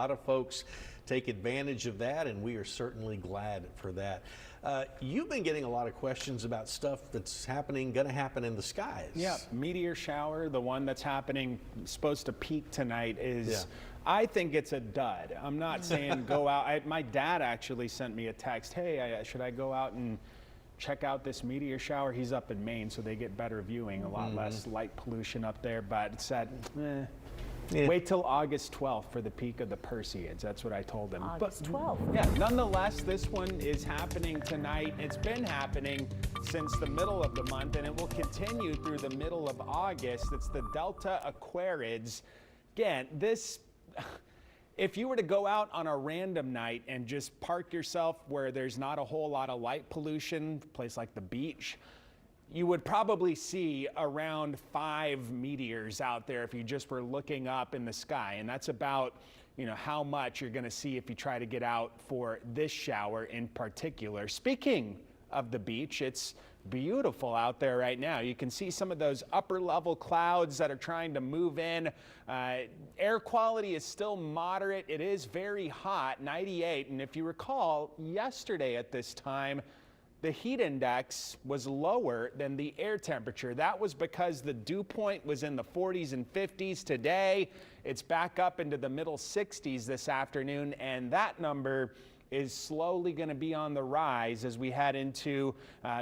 lot of folks take advantage of that, and we are certainly glad for that. You've been getting a lot of questions about stuff that's happening, going to happen in the skies. Yeah, meteor shower, the one that's happening, supposed to peak tonight, is, I think it's a dud. I'm not saying go out. My dad actually sent me a text, hey, should I go out and check out this meteor shower? He's up in Maine, so they get better viewing, a lot less light pollution up there, but it said, wait till August 12th for the peak of the Perseids. That's what I told him. August 12th. Yeah, nonetheless, this one is happening tonight. It's been happening since the middle of the month, and it will continue through the middle of August. It's the Delta Aquarids. Again, if you were to go out on a random night and just park yourself where there's not a whole lot of light pollution, a place like the beach, you would probably see around 5 meteors out there if you just were looking up in the sky. And that's about, how much you're going to see if you try to get out for this shower in particular. Speaking of the beach, it's beautiful out there right now. You can see some of those upper level clouds that are trying to move in. Air quality is still moderate. It is very hot, 98. And if you recall, yesterday at this time, the heat index was lower than the air temperature. That was because the dew point was in the 40s and 50s. Today, it's back up into the middle 60s this afternoon, and that number is slowly going to be on the rise as we head into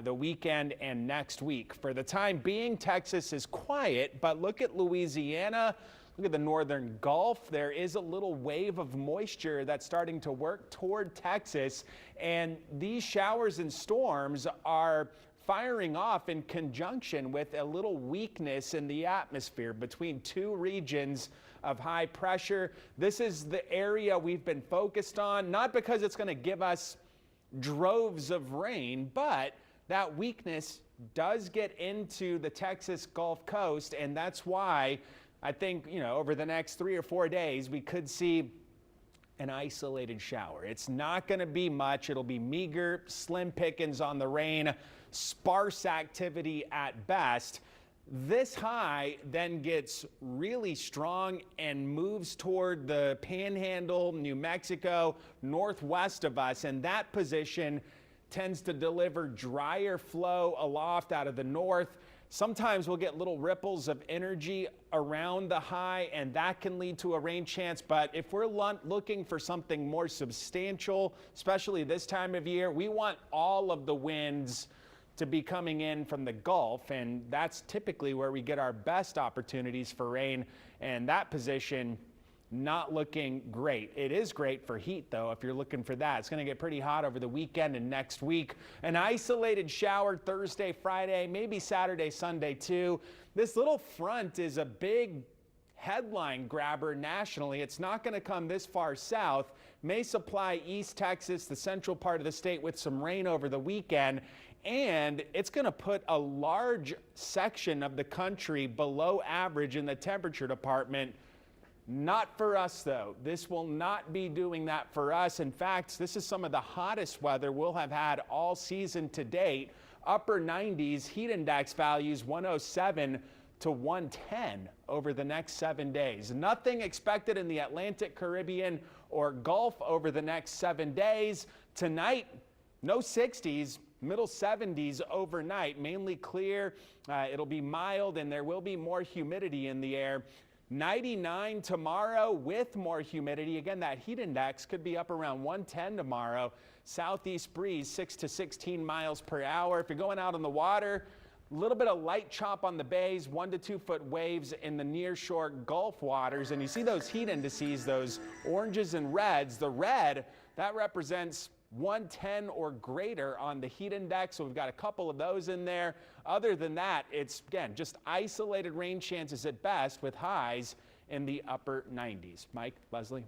the weekend and next week. For the time being, Texas is quiet, but look at Louisiana. Look at the northern Gulf. There is a little wave of moisture that's starting to work toward Texas, and these showers and storms are firing off in conjunction with a little weakness in the atmosphere between 2 regions of high pressure. This is the area we've been focused on, not because it's going to give us droves of rain, but that weakness does get into the Texas Gulf Coast, and that's why I think, over the next 3 or 4 days, we could see an isolated shower. It's not going to be much. It'll be meager, slim pickings on the rain, sparse activity at best. This high then gets really strong and moves toward the Panhandle, New Mexico, northwest of us, and that position tends to deliver drier flow aloft out of the north. Sometimes we'll get little ripples of energy around the high, and that can lead to a rain chance. But if we're looking for something more substantial, especially this time of year, we want all of the winds to be coming in from the Gulf, and that's typically where we get our best opportunities for rain, and that position not looking great. It is great for heat, though, if you're looking for that. It's going to get pretty hot over the weekend and next week. An isolated shower Thursday, Friday, maybe Saturday, Sunday, too. This little front is a big headline grabber nationally. It's not going to come this far south. May supply East Texas, the central part of the state, with some rain over the weekend. And it's going to put a large section of the country below average in the temperature department. Not for us, though. This will not be doing that for us. In fact, this is some of the hottest weather we'll have had all season to date. Upper 90s, heat index values 107 to 110 over the next 7 days. Nothing expected in the Atlantic, Caribbean, or Gulf over the next 7 days. Tonight, no 60s. Middle 70s overnight, mainly clear. It'll be mild, and there will be more humidity in the air. 99 tomorrow with more humidity. Again, that heat index could be up around 110 tomorrow. Southeast breeze 6 to 16 miles per hour. If you're going out on the water, a little bit of light chop on the bays, 1 to 2 foot waves in the nearshore Gulf waters. And you see those heat indices, those oranges and reds. The red, that represents 110 or greater on the heat index, so we've got a couple of those in there. Other than that, it's, again, just isolated rain chances at best with highs in the upper 90s. Mike, Leslie?